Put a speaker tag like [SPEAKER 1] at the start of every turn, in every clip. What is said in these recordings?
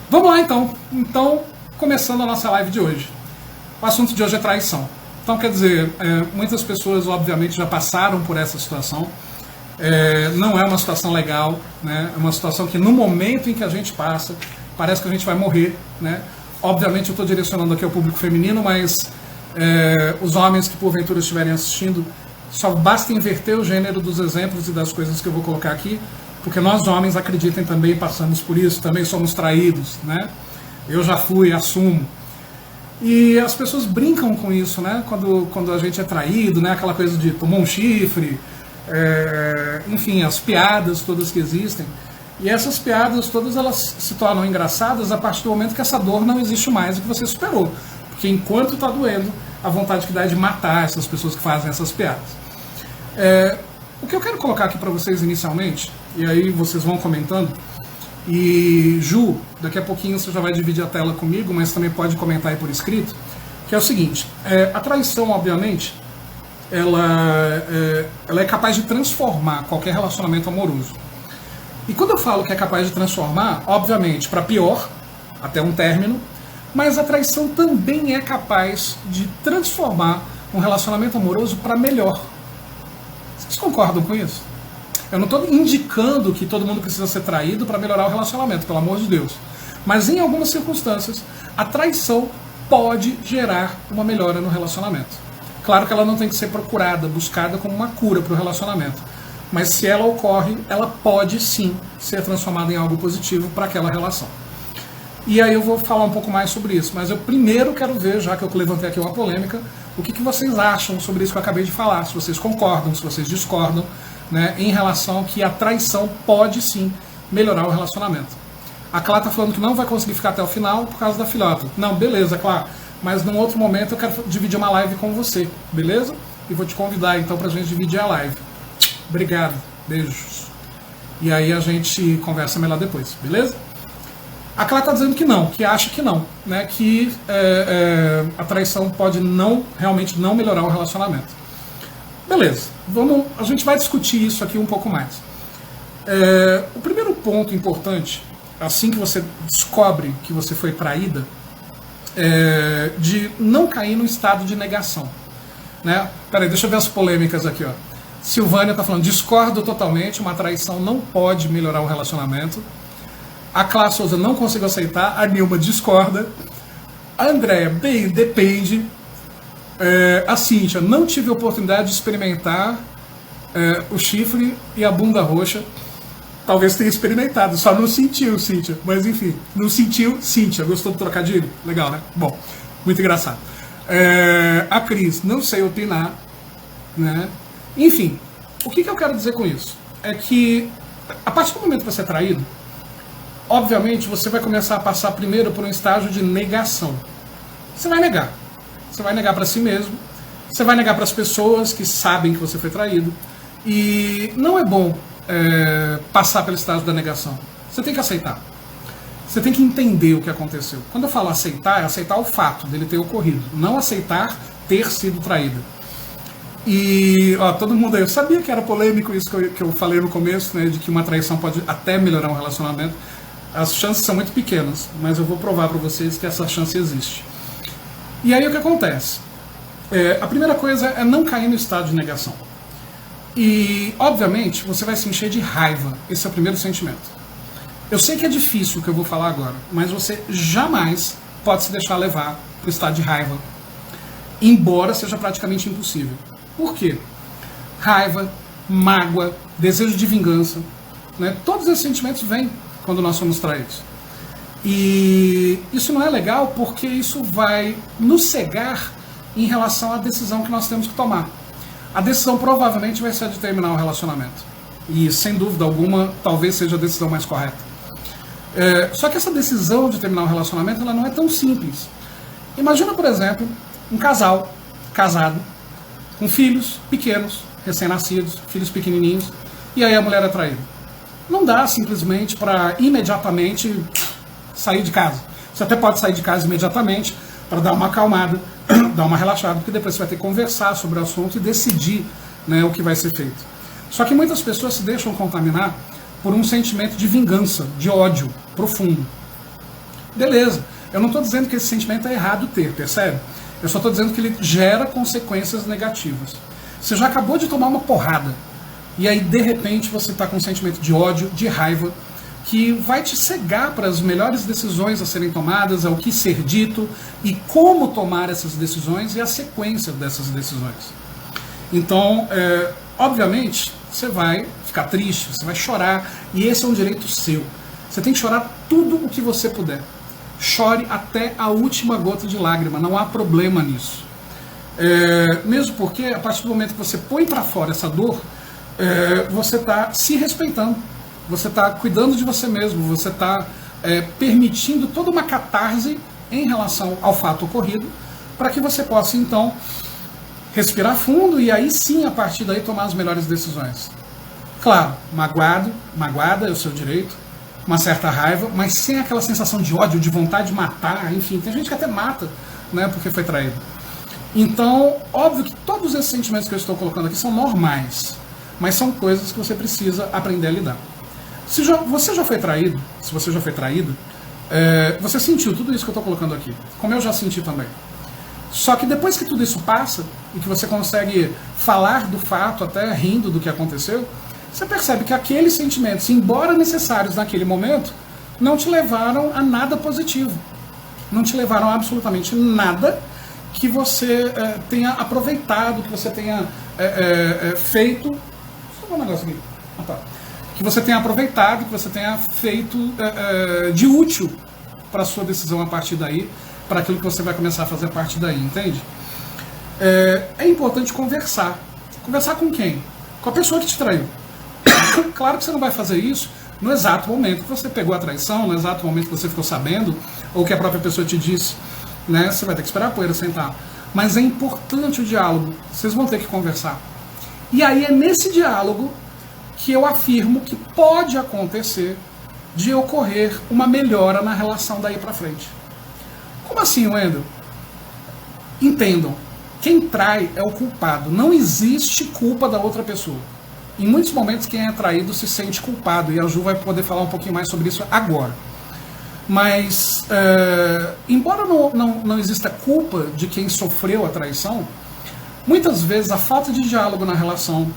[SPEAKER 1] Vamos lá então, começando a nossa live de hoje. O assunto de hoje é traição. Então, quer dizer, muitas pessoas obviamente já passaram por essa situação. Não é uma situação legal, né? É uma situação que no momento em que a gente passa, parece que a gente vai morrer, né? Obviamente eu estou direcionando aqui ao público feminino, mas os homens que porventura estiverem assistindo, só basta inverter o gênero dos exemplos e das coisas que eu vou colocar aqui, porque nós homens, acreditem, também passamos por isso, também somos traídos, né? Eu já fui, assumo. E as pessoas brincam com isso, né? Quando a gente é traído, né? Aquela coisa de tomar um chifre, enfim, as piadas todas que existem. E essas piadas todas, elas se tornam engraçadas a partir do momento que essa dor não existe mais e que você superou. Porque enquanto está doendo, a vontade que dá é de matar essas pessoas que fazem essas piadas. O que eu quero colocar aqui para vocês inicialmente, e aí vocês vão comentando, e Ju, daqui a pouquinho você já vai dividir a tela comigo, mas também pode comentar aí por escrito, que é o seguinte, a traição, obviamente, ela é capaz de transformar qualquer relacionamento amoroso. E quando eu falo que é capaz de transformar, obviamente, para pior, até um término, mas a traição também é capaz de transformar um relacionamento amoroso para melhor. Vocês concordam com isso? Eu não estou indicando que todo mundo precisa ser traído para melhorar o relacionamento, pelo amor de Deus. Mas em algumas circunstâncias, a traição pode gerar uma melhora no relacionamento. Claro que ela não tem que ser procurada, buscada como uma cura para o relacionamento. Mas se ela ocorre, ela pode sim ser transformada em algo positivo para aquela relação. E aí eu vou falar um pouco mais sobre isso. Mas eu primeiro quero ver, já que eu levantei aqui uma polêmica, o que vocês acham sobre isso que eu acabei de falar. Se vocês concordam, se vocês discordam, né, em relação que a traição pode sim melhorar o relacionamento. A Clá está falando que não vai conseguir ficar até o final por causa da filhota. Não, beleza, Clá. Mas num outro momento eu quero dividir uma live com você, beleza? E vou te convidar então para a gente dividir a live. Obrigado, beijos. E aí a gente conversa melhor depois, beleza? A Clá está dizendo que não, que acha que não, né? Que a traição pode realmente não melhorar o relacionamento. Beleza, a gente vai discutir isso aqui um pouco mais. O primeiro ponto importante, assim que você descobre que você foi traída, é de não cair no estado de negação. Né? Peraí, deixa eu ver as polêmicas aqui, ó. Silvânia está falando, discordo totalmente, uma traição não pode melhorar o relacionamento. A Clá Souza não consigo aceitar, a Nilma discorda. A Andréia, bem, depende. A Cíntia, não tive a oportunidade de experimentar o chifre e a bunda roxa. Talvez tenha experimentado, só não sentiu, Cíntia. Mas enfim, não sentiu, Cíntia. Gostou do trocadilho? Legal, né? Bom, muito engraçado. A Cris, não sei opinar, né? Enfim, o que eu quero dizer com isso? É que, a partir do momento que você é traído, obviamente você vai começar a passar primeiro por um estágio de negação. Você vai negar. Você vai negar para si mesmo, você vai negar para as pessoas que sabem que você foi traído. E não é bom passar pelo estágio da negação. Você tem que aceitar. Você tem que entender o que aconteceu. Quando eu falo aceitar, é aceitar o fato dele ter ocorrido, não aceitar ter sido traído. E ó, todo mundo aí, eu sabia que era polêmico isso que eu falei no começo, né, de que uma traição pode até melhorar um relacionamento. As chances são muito pequenas, mas eu vou provar para vocês que essa chance existe. E aí o que acontece? A primeira coisa é não cair no estado de negação. E, obviamente, você vai se encher de raiva. Esse é o primeiro sentimento. Eu sei que é difícil o que eu vou falar agora, mas você jamais pode se deixar levar para o estado de raiva, embora seja praticamente impossível. Por quê? Raiva, mágoa, desejo de vingança, né? Todos esses sentimentos vêm quando nós somos traídos. E isso não é legal porque isso vai nos cegar em relação à decisão que nós temos que tomar. A decisão provavelmente vai ser de terminar o relacionamento. E, sem dúvida alguma, talvez seja a decisão mais correta. Só que essa decisão de terminar o relacionamento ela não é tão simples. Imagina, por exemplo, um casal casado, com filhos pequenos, recém-nascidos, filhos pequenininhos, e aí a mulher é traída. Não dá simplesmente para imediatamente sair de casa. Você até pode sair de casa imediatamente para dar uma acalmada, dar uma relaxada, porque depois você vai ter que conversar sobre o assunto e decidir, né, o que vai ser feito. Só que muitas pessoas se deixam contaminar por um sentimento de vingança, de ódio profundo. Beleza, eu não estou dizendo que esse sentimento é errado ter, percebe? Eu só estou dizendo que ele gera consequências negativas. Você já acabou de tomar uma porrada, e aí de repente você está com um sentimento de ódio, de raiva, que vai te cegar para as melhores decisões a serem tomadas, ao que ser dito, e como tomar essas decisões e a sequência dessas decisões. Então, obviamente, você vai ficar triste, você vai chorar, e esse é um direito seu. Você tem que chorar tudo o que você puder. Chore até a última gota de lágrima, não há problema nisso. Mesmo porque, a partir do momento que você põe para fora essa dor, você está se respeitando, você está cuidando de você mesmo, você está permitindo toda uma catarse em relação ao fato ocorrido, para que você possa, então, respirar fundo e aí sim, a partir daí, tomar as melhores decisões. Claro, magoada é o seu direito, uma certa raiva, mas sem aquela sensação de ódio, de vontade de matar, enfim, tem gente que até mata, né, porque foi traído. Então, óbvio que todos esses sentimentos que eu estou colocando aqui são normais, mas são coisas que você precisa aprender a lidar. Se você já foi traído, se você já foi traído, você sentiu tudo isso que eu estou colocando aqui, como eu já senti também. Só que depois que tudo isso passa, e que você consegue falar do fato, até rindo do que aconteceu, você percebe que aqueles sentimentos, embora necessários naquele momento, não te levaram a nada positivo. Não te levaram a absolutamente nada que você tenha aproveitado, que você tenha feito... Deixa eu ver um negócio aqui. Que você tenha aproveitado, que você tenha feito de útil para a sua decisão a partir daí, para aquilo que você vai começar a fazer a partir daí, entende? É importante conversar. Conversar com quem? Com a pessoa que te traiu. Claro que você não vai fazer isso no exato momento que você pegou a traição, no exato momento que você ficou sabendo, ou que a própria pessoa te disse, né? Você vai ter que esperar a poeira sentar. Mas é importante o diálogo, vocês vão ter que conversar. E aí é nesse diálogo que eu afirmo que pode acontecer de ocorrer uma melhora na relação daí para frente. Como assim, Wendel? Entendam, quem trai é o culpado, não existe culpa da outra pessoa. Em muitos momentos quem é traído se sente culpado, e a Ju vai poder falar um pouquinho mais sobre isso agora. Mas, embora não exista culpa de quem sofreu a traição, muitas vezes a falta de diálogo na relação,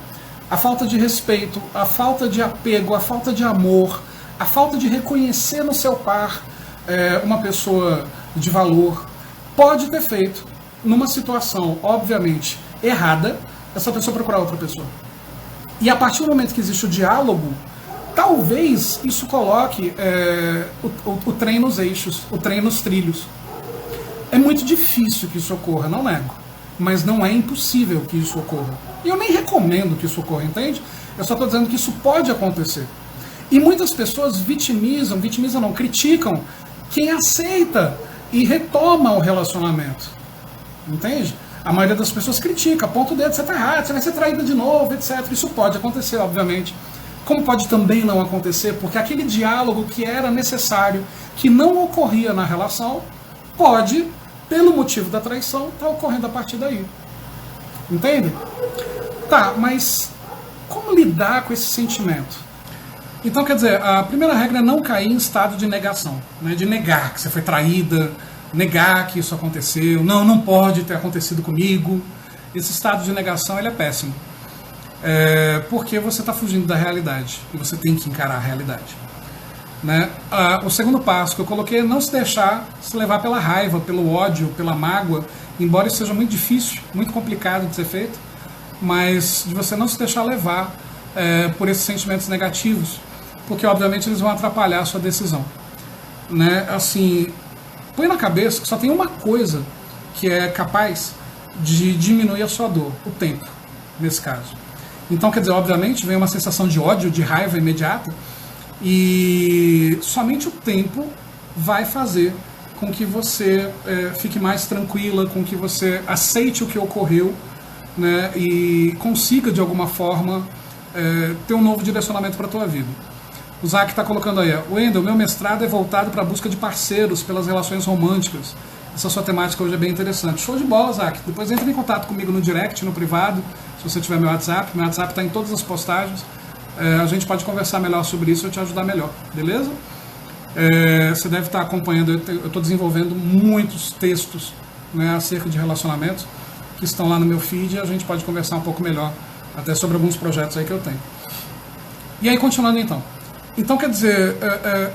[SPEAKER 1] a falta de respeito, a falta de apego, a falta de amor, a falta de reconhecer no seu par uma pessoa de valor, pode ter feito, numa situação obviamente errada, essa pessoa procurar outra pessoa. E a partir do momento que existe o diálogo, talvez isso coloque o trem nos eixos, o trem nos trilhos. É muito difícil que isso ocorra, não nego, mas não é impossível que isso ocorra. E eu nem recomendo que isso ocorra, entende? Eu só estou dizendo que isso pode acontecer. E muitas pessoas vitimizam não, criticam quem aceita e retoma o relacionamento. Entende? A maioria das pessoas critica, aponta o dedo, você está errado, você vai ser traída de novo, etc. Isso pode acontecer, obviamente. Como pode também não acontecer, porque aquele diálogo que era necessário, que não ocorria na relação, pode, pelo motivo da traição, estar ocorrendo a partir daí. Entende? Tá, mas como lidar com esse sentimento? Então, quer dizer, a primeira regra é não cair em estado de negação, né? De negar que você foi traída, negar que isso aconteceu, não pode ter acontecido comigo. Esse estado de negação ele é péssimo, porque você está fugindo da realidade e você tem que encarar a realidade, né? O segundo passo que eu coloquei é não se deixar se levar pela raiva, pelo ódio, pela mágoa, embora isso seja muito difícil, muito complicado de ser feito, mas de você não se deixar levar por esses sentimentos negativos, porque obviamente eles vão atrapalhar a sua decisão, né? Assim, põe na cabeça que só tem uma coisa que é capaz de diminuir a sua dor, o tempo, nesse caso. Então, quer dizer, obviamente, vem uma sensação de ódio, de raiva imediata, e somente o tempo vai fazer com que você fique mais tranquila, com que você aceite o que ocorreu, né, e consiga, de alguma forma, ter um novo direcionamento para a tua vida. O Zac está colocando aí, Wendel, meu mestrado é voltado para a busca de parceiros pelas relações românticas. Essa sua temática hoje é bem interessante. Show de bola, Zac. Depois entre em contato comigo no direct, no privado, se você tiver meu WhatsApp. Meu WhatsApp está em todas as postagens. A gente pode conversar melhor sobre isso e eu te ajudar melhor, beleza? Você deve estar acompanhando, eu estou desenvolvendo muitos textos, né, acerca de relacionamentos que estão lá no meu feed, e a gente pode conversar um pouco melhor até sobre alguns projetos aí que eu tenho. E aí, continuando então. Então, quer dizer,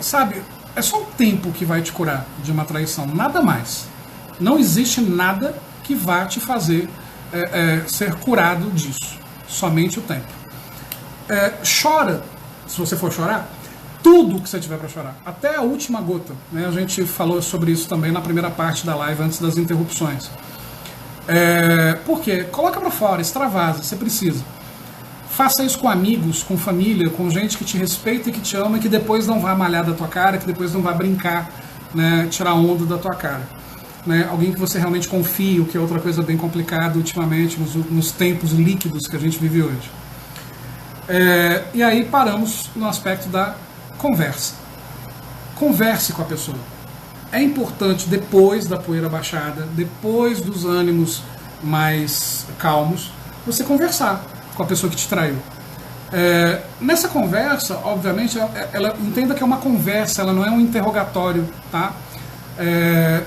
[SPEAKER 1] sabe, é só o tempo que vai te curar de uma traição, nada mais. Não existe nada que vá te fazer ser curado disso, somente o tempo. Chora, se você for chorar, tudo que você tiver para chorar, até a última gota, né? A gente falou sobre isso também na primeira parte da live, antes das interrupções. Por quê? Coloca para fora, extravasa, você precisa. Faça isso com amigos, com família, com gente que te respeita e que te ama, e que depois não vai malhar da tua cara, que depois não vai brincar, né, tirar onda da tua cara. Né? Alguém que você realmente confia, o que é outra coisa bem complicada ultimamente, nos tempos líquidos que a gente vive hoje. E aí paramos no aspecto da conversa. Converse com a pessoa. É importante, depois da poeira baixada, depois dos ânimos mais calmos, você conversar com a pessoa que te traiu. Nessa conversa, obviamente, ela entenda que é uma conversa, ela não é um interrogatório, tá?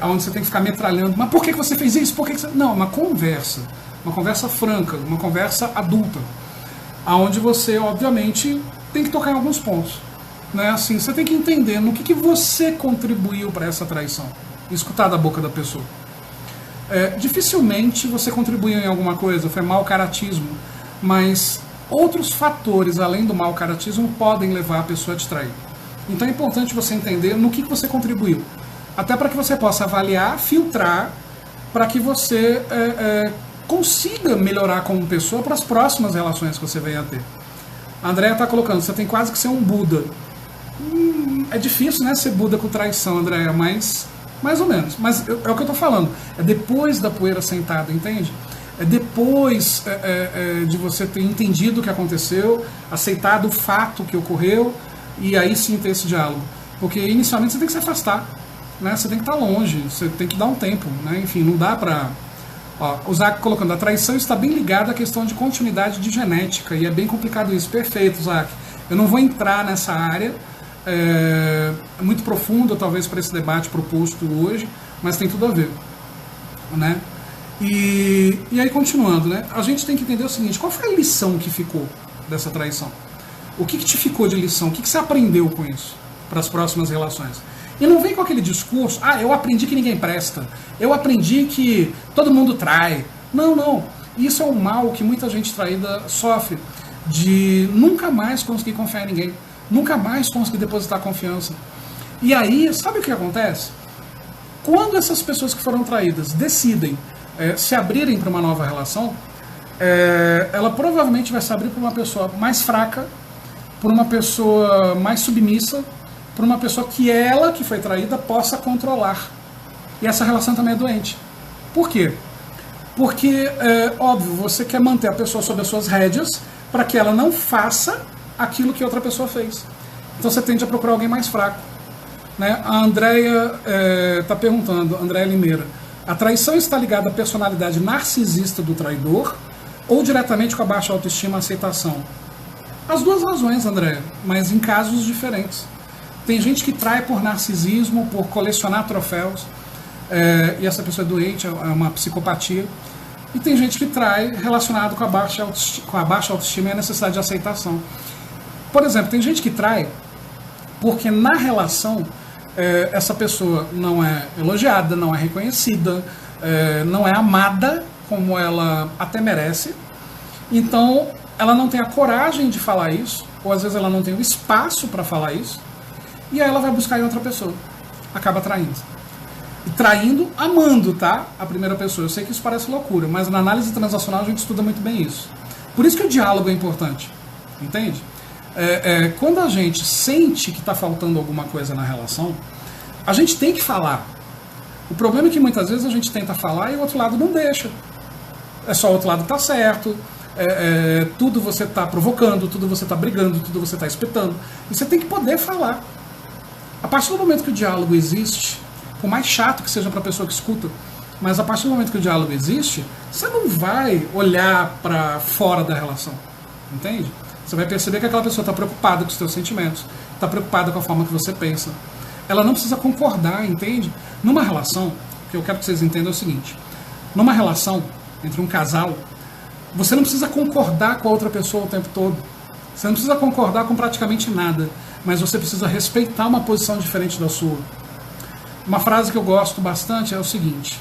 [SPEAKER 1] Onde você tem que ficar metralhando. Mas por que você fez isso? Por que você... Não, uma conversa franca, uma conversa adulta, onde você, obviamente, tem que tocar em alguns pontos. Né? Assim, você tem que entender no que você contribuiu para essa traição. Escutar da boca da pessoa. Dificilmente você contribuiu em alguma coisa, foi mau caratismo, mas outros fatores além do mau caratismo podem levar a pessoa a te trair. Então é importante você entender no que você contribuiu, até para que você possa avaliar, filtrar, para que você consiga melhorar como pessoa para as próximas relações que você venha a ter. A Andréia está colocando, você tem quase que ser um Buda. É difícil, né, ser Buda com traição, Andréia, mas mais ou menos. Mas é o que eu estou falando. É depois da poeira sentada, entende? É depois de você ter entendido o que aconteceu, aceitado o fato que ocorreu, e aí sim ter esse diálogo. Porque inicialmente você tem que se afastar, né? Você tem que estar longe, você tem que dar um tempo, né? Enfim, não dá para... O Zac colocando, a traição está bem ligada à questão de continuidade de genética, e é bem complicado isso. Perfeito, Zac. Eu não vou entrar nessa área, é muito profundo talvez para esse debate proposto hoje, mas tem tudo a ver, né? E aí, continuando, né? A gente tem que entender o seguinte: qual foi a lição que ficou dessa traição? O que te ficou de lição? O que você aprendeu com isso para as próximas relações? E não vem com aquele discurso, eu aprendi que ninguém presta, eu aprendi que todo mundo trai. Não. Isso é um mal que muita gente traída sofre, de nunca mais conseguir confiar em ninguém, nunca mais conseguir depositar confiança. E aí, sabe o que acontece? Quando essas pessoas que foram traídas decidem se abrirem para uma nova relação, ela provavelmente vai se abrir para uma pessoa mais fraca, por uma pessoa mais submissa, por uma pessoa que ela, que foi traída, possa controlar. E essa relação também é doente. Por quê? Porque, óbvio, você quer manter a pessoa sob as suas rédeas para que ela não faça aquilo que outra pessoa fez. Então você tende a procurar alguém mais fraco. Né? A Andréia está perguntando, Andréia Limeira, a traição está ligada à personalidade narcisista do traidor ou diretamente com a baixa autoestima e aceitação? As duas razões, Andréia, mas em casos diferentes. Tem gente que trai por narcisismo, por colecionar troféus, e essa pessoa é doente, é uma psicopatia. E tem gente que trai relacionado com a baixa autoestima e a necessidade de aceitação. Por exemplo, tem gente que trai porque na relação essa pessoa não é elogiada, não é reconhecida, não é amada como ela até merece. Então ela não tem a coragem de falar isso, ou às vezes ela não tem o espaço para falar isso, e aí ela vai buscar em outra pessoa, acaba traindo. E traindo, amando, tá? A primeira pessoa. Eu sei que isso parece loucura, mas na análise transacional a gente estuda muito bem isso. Por isso que o diálogo é importante, entende? Quando a gente sente que está faltando alguma coisa na relação, a gente tem que falar. O problema é que muitas vezes a gente tenta falar e o outro lado não deixa. É só o outro lado que está certo, tudo você está provocando, tudo você está brigando, tudo você está espetando. E você tem que poder falar. A partir do momento que o diálogo existe, por mais chato que seja para a pessoa que escuta, mas a partir do momento que o diálogo existe, você não vai olhar para fora da relação, entende? Você vai perceber que aquela pessoa está preocupada com os seus sentimentos, está preocupada com a forma que você pensa. ela não precisa concordar, entende? Numa relação, o que eu quero que vocês entendam é o seguinte, numa relação entre um casal, você não precisa concordar com a outra pessoa o tempo todo. Você não precisa concordar com praticamente nada, mas você precisa respeitar uma posição diferente da sua. Uma frase que eu gosto bastante é o seguinte,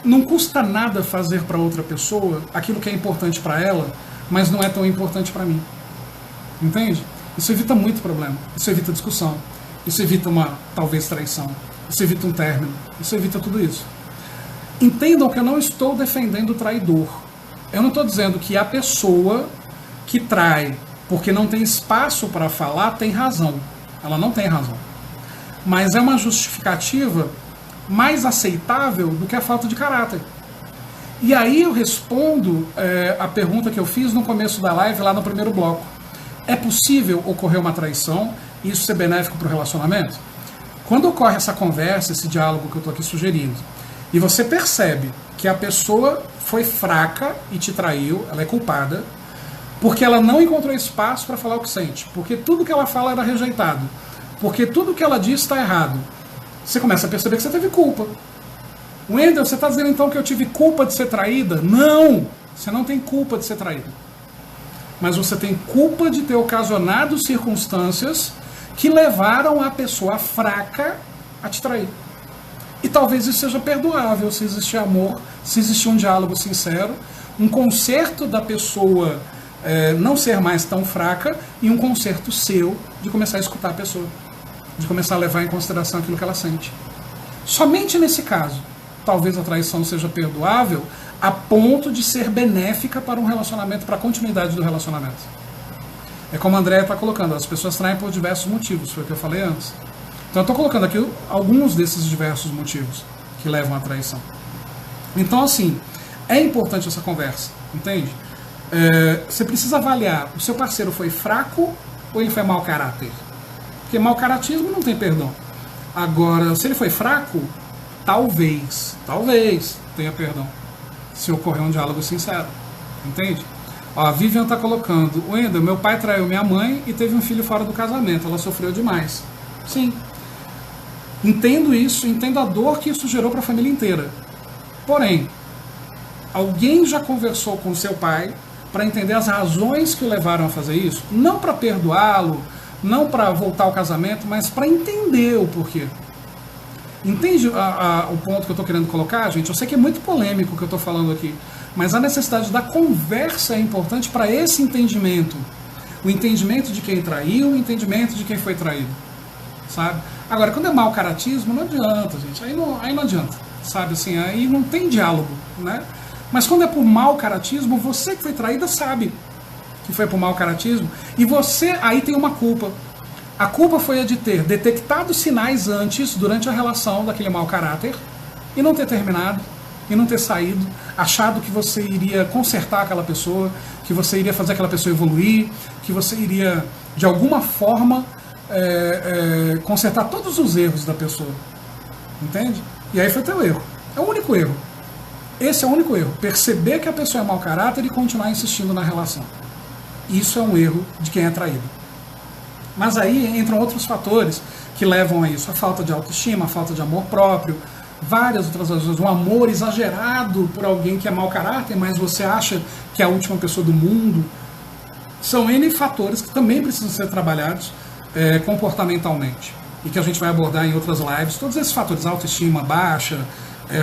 [SPEAKER 1] não custa nada fazer para outra pessoa aquilo que é importante para ela, mas não é tão importante para mim. Entende? Isso evita muito problema, isso evita discussão, isso evita uma, talvez, traição, isso evita um término, isso evita tudo isso. Entendam que eu não estou defendendo o traidor. Eu não estou dizendo que a pessoa que trai porque não tem espaço para falar tem razão. Ela não tem razão. Mas é uma justificativa mais aceitável do que a falta de caráter. E aí eu respondo a pergunta que eu fiz no começo da live, lá no primeiro bloco. É possível ocorrer uma traição e isso ser benéfico para o relacionamento? Quando ocorre essa conversa, esse diálogo que eu estou aqui sugerindo, e você percebe que a pessoa foi fraca e te traiu, ela é culpada, porque ela não encontrou espaço para falar o que sente, porque tudo que ela fala era rejeitado, porque tudo que ela diz está errado, você começa a perceber que você teve culpa. Wendel, você está dizendo então que eu tive culpa de ser traída? Não! Você não tem culpa de ser traída. Mas você tem culpa de ter ocasionado circunstâncias que levaram a pessoa fraca a te trair. E talvez isso seja perdoável se existir amor, se existir um diálogo sincero, um conserto da pessoa não ser mais tão fraca e um conserto seu de começar a escutar a pessoa, de começar a levar em consideração aquilo que ela sente. Somente nesse caso, talvez a traição seja perdoável a ponto de ser benéfica para um relacionamento, para a continuidade do relacionamento. É como a Andréia está colocando, as pessoas traem por diversos motivos, foi o que eu falei antes. Então eu estou colocando aqui alguns desses diversos motivos que levam à traição. Então assim, é importante essa conversa, entende? Você precisa avaliar, o seu parceiro foi fraco ou ele foi mau caráter? Porque mau caratismo não tem perdão. Agora, se ele foi fraco, talvez tenha perdão, se ocorrer um diálogo sincero, entende? Ó, a Vivian está colocando, Wendel, meu pai traiu minha mãe e teve um filho fora do casamento, ela sofreu demais. Sim, entendo isso, entendo a dor que isso gerou para a família inteira. Porém, alguém já conversou com seu pai para entender as razões que o levaram a fazer isso? Não para perdoá-lo, não para voltar ao casamento, mas para entender o porquê. Entende o ponto que eu estou querendo colocar, gente? Eu sei que é muito polêmico o que eu estou falando aqui, mas a necessidade da conversa é importante para esse entendimento. O entendimento de quem traiu, o entendimento de quem foi traído. Sabe? Agora, quando é mau caratismo, não adianta, gente. Aí não adianta, sabe? Assim, aí não tem diálogo, né? Mas quando é por mau caratismo, você que foi traída sabe que foi por mau caratismo, e você aí tem uma culpa. A culpa foi a de ter detectado sinais antes, durante a relação daquele mau caráter, e não ter terminado, e não ter saído, achado que você iria consertar aquela pessoa, que você iria fazer aquela pessoa evoluir, que você iria, de alguma forma, consertar todos os erros da pessoa. Entende? E aí foi teu erro. É o único erro. Esse é o único erro. Perceber que a pessoa é mau caráter e continuar insistindo na relação. Isso é um erro de quem é traído. Mas aí entram outros fatores que levam a isso. A falta de autoestima, a falta de amor próprio, várias outras razões. Um amor exagerado por alguém que é mau caráter, mas você acha que é a última pessoa do mundo. São N fatores que também precisam ser trabalhados comportamentalmente. E que a gente vai abordar em outras lives. Todos esses fatores, autoestima baixa,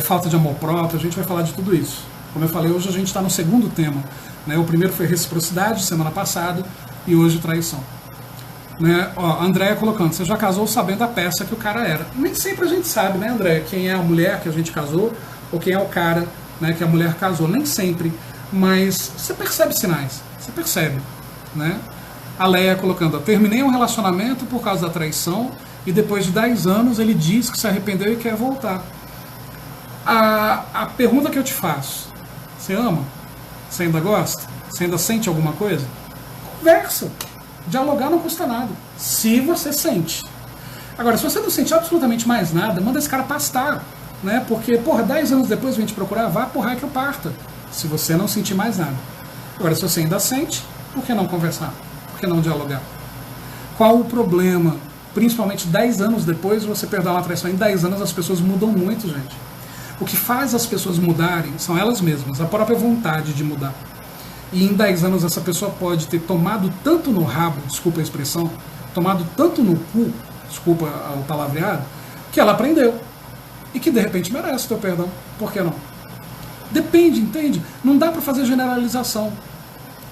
[SPEAKER 1] falta de amor próprio, a gente vai falar de tudo isso. Como eu falei, hoje a gente está no segundo tema. Né? O primeiro foi reciprocidade, semana passada, e hoje traição. Né? Ó, a Andréia colocando, você já casou sabendo a peça que o cara era. Nem sempre a gente sabe, né, Andréia, quem é a mulher que a gente casou, ou quem é o cara, né, que a mulher casou. Nem sempre, mas você percebe sinais, você percebe. Né? A Leia colocando, terminei um relacionamento por causa da traição, e depois de 10 anos ele diz que se arrependeu e quer voltar. A pergunta que eu te faço, você ama? Você ainda gosta? Você ainda sente alguma coisa? Conversa. Dialogar não custa nada, se você sente. Agora, se você não sente absolutamente mais nada, manda esse cara pastar, né? Porque, 10 anos depois vem te procurar, vá por raio que eu parta, se você não sentir mais nada. Agora, se você ainda sente, por que não conversar? Por que não dialogar? Qual o problema principalmente 10 anos depois, você perdoar uma traição em 10 anos, as pessoas mudam muito, gente. O que faz as pessoas mudarem são elas mesmas, a própria vontade de mudar. E em 10 anos essa pessoa pode ter tomado tanto no rabo, desculpa a expressão, tomado tanto no cu, desculpa o palavreado, que ela aprendeu. E que de repente merece o teu perdão. Por que não? Depende, entende? Não dá para fazer generalização.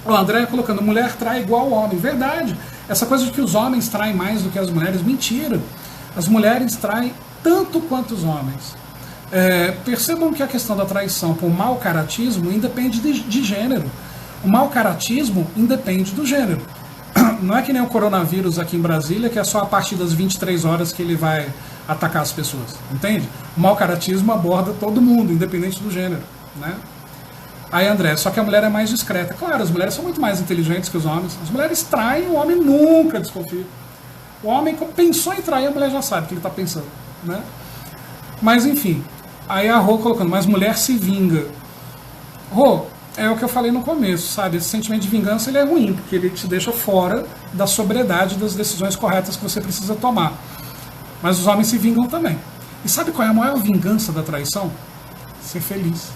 [SPEAKER 1] O André colocando, mulher trai igual ao homem. Verdade. Essa coisa de que os homens traem mais do que as mulheres, mentira. As mulheres traem tanto quanto os homens. Percebam que a questão da traição por mau caratismo independe de gênero. O mau caratismo independe do gênero. Não é que nem o coronavírus aqui em Brasília, que é só a partir das 23 horas que ele vai atacar as pessoas. Entende? O mau caratismo aborda todo mundo, independente do gênero. Né? Aí, André, só que a mulher é mais discreta. Claro, as mulheres são muito mais inteligentes que os homens. As mulheres traem, o homem nunca desconfia. O homem pensou em trair, a mulher já sabe o que ele está pensando. Né? Mas, enfim. Aí a Rô colocando, mas mulher se vinga. Rô, é o que eu falei no começo, sabe? Esse sentimento de vingança ele é ruim, porque ele te deixa fora da sobriedade das decisões corretas que você precisa tomar. Mas os homens se vingam também. E sabe qual é a maior vingança da traição? Ser feliz.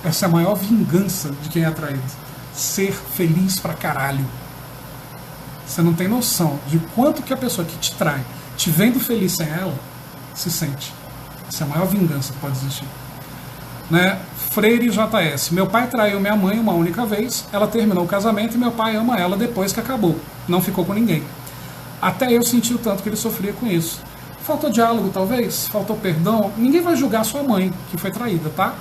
[SPEAKER 1] Essa é a maior vingança de quem é traído. Ser feliz pra caralho. Você não tem noção de quanto que a pessoa que te trai, te vendo feliz sem ela, se sente. Essa é a maior vingança que pode existir. Né? Freire JS. Meu pai traiu minha mãe uma única vez, ela terminou o casamento e meu pai ama ela depois que acabou. Não ficou com ninguém. Até eu senti o tanto que ele sofria com isso. Faltou diálogo, talvez? Faltou perdão? Ninguém vai julgar sua mãe, que foi traída, tá?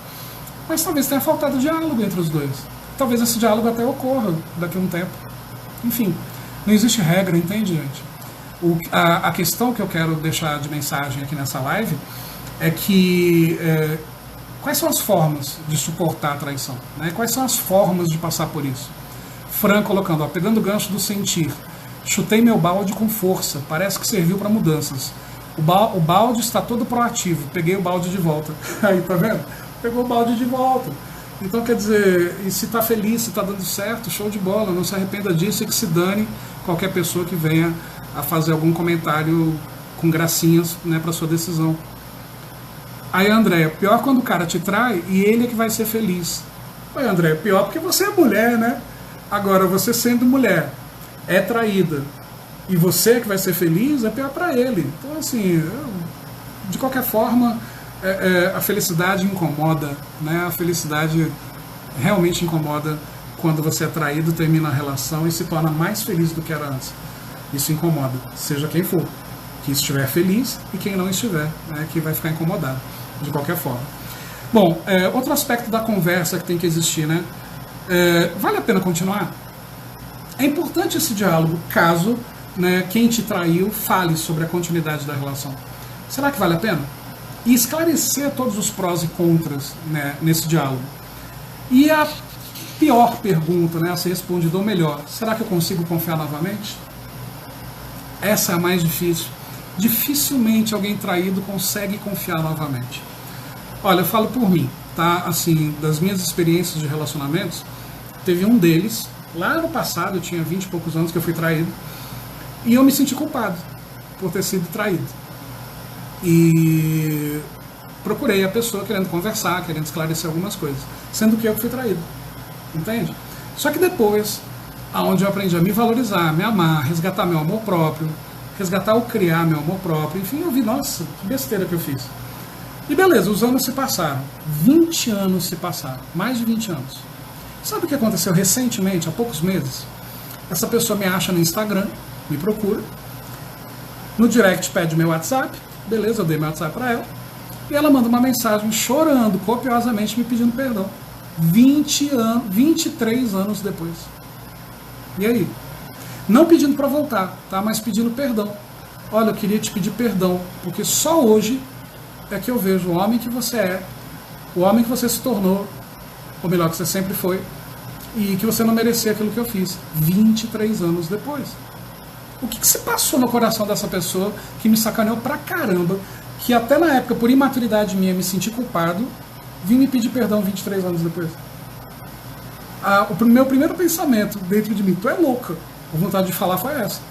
[SPEAKER 1] Mas talvez tenha faltado diálogo entre os dois. Talvez esse diálogo até ocorra daqui a um tempo. Enfim, não existe regra, entende, gente? A questão que eu quero deixar de mensagem aqui nessa live é que quais são as formas de suportar a traição? Né? Quais são as formas de passar por isso? Fran colocando, pegando o gancho do sentir. Chutei meu balde com força, parece que serviu para mudanças. O balde está todo proativo, peguei o balde de volta. Aí, tá vendo? Pegou o balde de volta. Então, quer dizer, e se está feliz, se está dando certo, show de bola, não se arrependa disso e que se dane qualquer pessoa que venha a fazer algum comentário com gracinhas, né, para sua decisão. Aí, André, pior quando o cara te trai e ele é que vai ser feliz. Aí, André, pior porque você é mulher, né? Agora, você sendo mulher, é traída, e você que vai ser feliz, é pior para ele. Então, assim, de qualquer forma, a felicidade incomoda, né? A felicidade realmente incomoda quando você é traído, termina a relação e se torna mais feliz do que era antes. Isso incomoda, seja quem for. Que estiver feliz e quem não estiver, né, que vai ficar incomodado, de qualquer forma. Bom, outro aspecto da conversa que tem que existir, né? Vale a pena continuar? É importante esse diálogo, caso, né, quem te traiu fale sobre a continuidade da relação. Será que vale a pena? E esclarecer todos os prós e contras, né, nesse diálogo. E a pior pergunta, né, a ser respondida, ou melhor, será que eu consigo confiar novamente? Essa é a mais difícil. Dificilmente alguém traído consegue confiar novamente. Olha, eu falo por mim, tá? Assim, das minhas experiências de relacionamentos, teve um deles, lá no passado, eu tinha 20 e poucos anos que eu fui traído, e eu me senti culpado por ter sido traído. E procurei a pessoa querendo conversar, querendo esclarecer algumas coisas, sendo que eu que fui traído. Entende? Só que depois, aonde eu aprendi a me valorizar, me amar, resgatar meu amor próprio, resgatar ou criar meu amor próprio, enfim, eu vi, nossa, que besteira que eu fiz. E beleza, os anos se passaram, 20 anos se passaram, mais de 20 anos. Sabe o que aconteceu recentemente, há poucos meses? Essa pessoa me acha no Instagram, me procura, no direct pede meu WhatsApp, beleza, eu dei meu WhatsApp para ela, e ela manda uma mensagem chorando copiosamente me pedindo perdão. 23 anos depois. E aí? Não pedindo para voltar, tá? Mas pedindo perdão. Olha, eu queria te pedir perdão, porque só hoje é que eu vejo o homem que você é, o homem que você se tornou, ou melhor, que você sempre foi, e que você não merecia aquilo que eu fiz. 23 anos depois. O que se passou no coração dessa pessoa que me sacaneou pra caramba, que até na época, por imaturidade minha, me senti culpado, vim me pedir perdão 23 anos depois? O meu primeiro pensamento dentro de mim, tu é louca, a vontade de falar foi essa.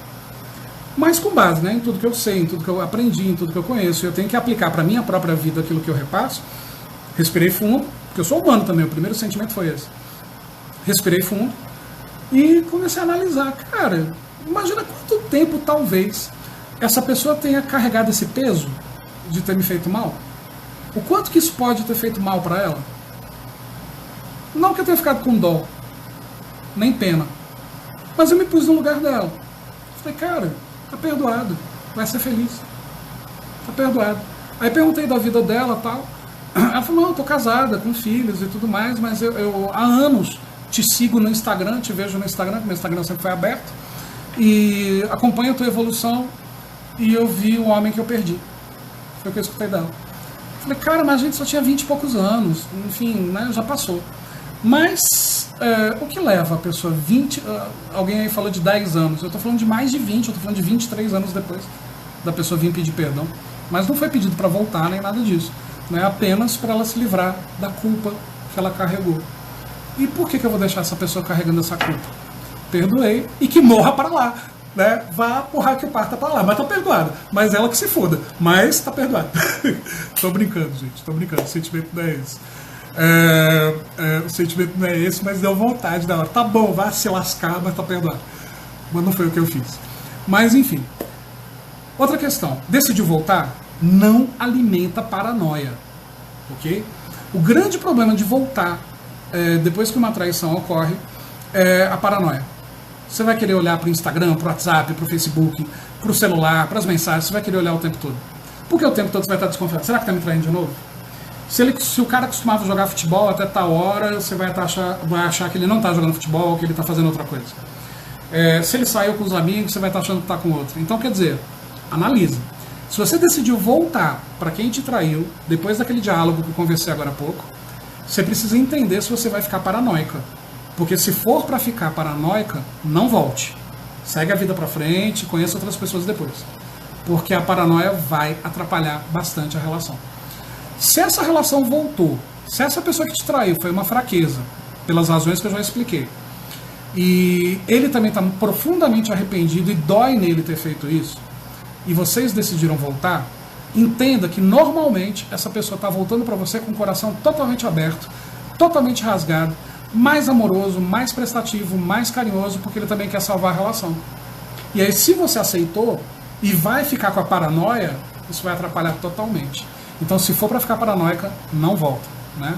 [SPEAKER 1] mas com base, né, em tudo que eu sei, em tudo que eu aprendi, em tudo que eu conheço. Eu tenho que aplicar para a minha própria vida aquilo que eu repasso. Respirei fundo, porque eu sou humano também, o primeiro sentimento foi esse. Respirei fundo e comecei a analisar. Cara, imagina quanto tempo talvez essa pessoa tenha carregado esse peso de ter me feito mal. O quanto que isso pode ter feito mal para ela? Não que eu tenha ficado com dó, nem pena, mas eu me pus no lugar dela. Falei, cara, tá perdoado, vai ser feliz, tá perdoado. Aí perguntei da vida dela e tal. Ela falou, não, eu tô casada, com filhos e tudo mais, mas eu há anos te sigo no Instagram, te vejo no Instagram, porque meu Instagram sempre foi aberto, e acompanho a tua evolução, e eu vi o homem que eu perdi. Foi o que eu escutei dela. Falei, cara, mas a gente só tinha 20 e poucos anos, enfim, né, já passou. Mas o que leva a pessoa 20... alguém aí falou de 10 anos, eu estou falando de mais de 20, eu estou falando de 23 anos depois da pessoa vir pedir perdão. Mas não foi pedido para voltar, nem nada disso. Não é apenas para ela se livrar da culpa que ela carregou. E por que eu vou deixar essa pessoa carregando essa culpa? Perdoei e que morra para lá. Né? Vá porra que o parta para lá. Mas tá perdoada. Mas ela que se foda. Mas tá perdoada. Tô brincando, gente. Tô brincando. O sentimento não é esse. O sentimento não é esse, mas deu vontade da hora. Tá bom, vá se lascar, mas tá perdoado. Mas não foi o que eu fiz. Mas enfim. Outra questão. Decidiu voltar? Não alimenta paranoia. Ok? O grande problema de voltar depois que uma traição ocorre é a paranoia. Você vai querer olhar para o Instagram, para o WhatsApp, para o Facebook, para o celular, para as mensagens, você vai querer olhar o tempo todo. Porque o tempo todo você vai estar desconfiado. Será que está me traindo de novo? Se o cara costumava jogar futebol até tal hora, você vai achar que ele não está jogando futebol, que ele está fazendo outra coisa. Se ele saiu com os amigos, você vai estar achando que está com outro. Então, quer dizer, analisa. Se você decidiu voltar para quem te traiu, depois daquele diálogo que eu conversei agora há pouco, você precisa entender se você vai ficar paranoica. Porque se for para ficar paranoica, não volte. Segue a vida para frente, conheça outras pessoas depois. Porque a paranoia vai atrapalhar bastante a relação. Se essa relação voltou, se essa pessoa que te traiu foi uma fraqueza, pelas razões que eu já expliquei, e ele também está profundamente arrependido e dói nele ter feito isso, e vocês decidiram voltar, entenda que normalmente essa pessoa está voltando para você com o coração totalmente aberto, totalmente rasgado, mais amoroso, mais prestativo, mais carinhoso, porque ele também quer salvar a relação. E aí, se você aceitou e vai ficar com a paranoia, isso vai atrapalhar totalmente. Então, se for para ficar paranoica, não volta. Né?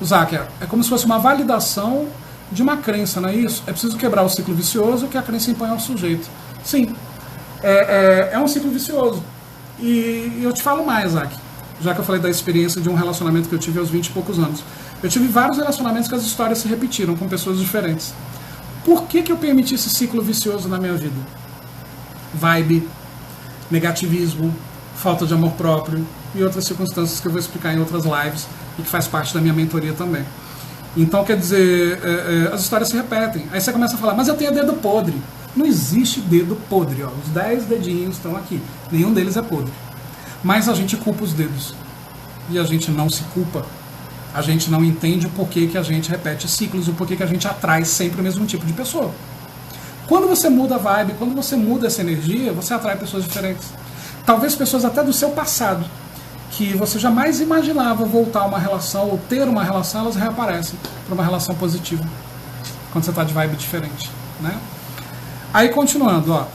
[SPEAKER 1] Záquia, é como se fosse uma validação de uma crença, não é isso? É preciso quebrar o ciclo vicioso que a crença impõe ao sujeito. Sim, é um ciclo vicioso. E eu te falo mais, Záquia, já que eu falei da experiência de um relacionamento que eu tive aos 20 e poucos anos. Eu tive vários relacionamentos que as histórias se repetiram com pessoas diferentes. Por que eu permiti esse ciclo vicioso na minha vida? Vibe, negativismo, falta de amor próprio e outras circunstâncias que eu vou explicar em outras lives e que faz parte da minha mentoria também. Então, quer dizer, as histórias se repetem. Aí você começa a falar, mas eu tenho dedo podre. Não existe dedo podre. Ó. Os 10 dedinhos estão aqui. Nenhum deles é podre. Mas a gente culpa os dedos. E a gente não se culpa. A gente não entende o porquê que a gente repete ciclos, o porquê que a gente atrai sempre o mesmo tipo de pessoa. Quando você muda a vibe, quando você muda essa energia, você atrai pessoas diferentes. Talvez pessoas até do seu passado, que você jamais imaginava voltar a uma relação ou ter uma relação, elas reaparecem para uma relação positiva, quando você está de vibe diferente. Né? Aí continuando, ó,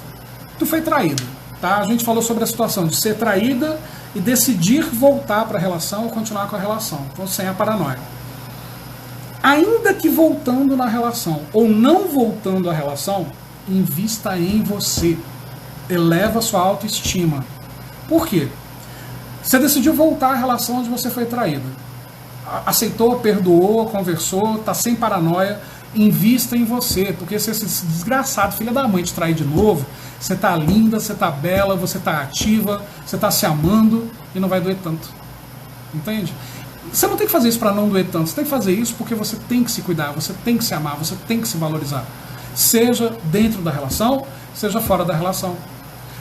[SPEAKER 1] tu foi traído. Tá? A gente falou sobre a situação de ser traída e decidir voltar para a relação ou continuar com a relação, então sem a paranoia. Ainda que voltando na relação ou não voltando à relação, invista em você, eleva a sua autoestima. Por quê? Você decidiu voltar à relação onde você foi traído, aceitou, perdoou, conversou, está sem paranoia, invista em você, porque se esse desgraçado filho da mãe te trair de novo, você está linda, você está bela, você está ativa, você está se amando e não vai doer tanto. Entende? Você não tem que fazer isso para não doer tanto, você tem que fazer isso porque você tem que se cuidar, você tem que se amar, você tem que se valorizar. Seja dentro da relação, seja fora da relação.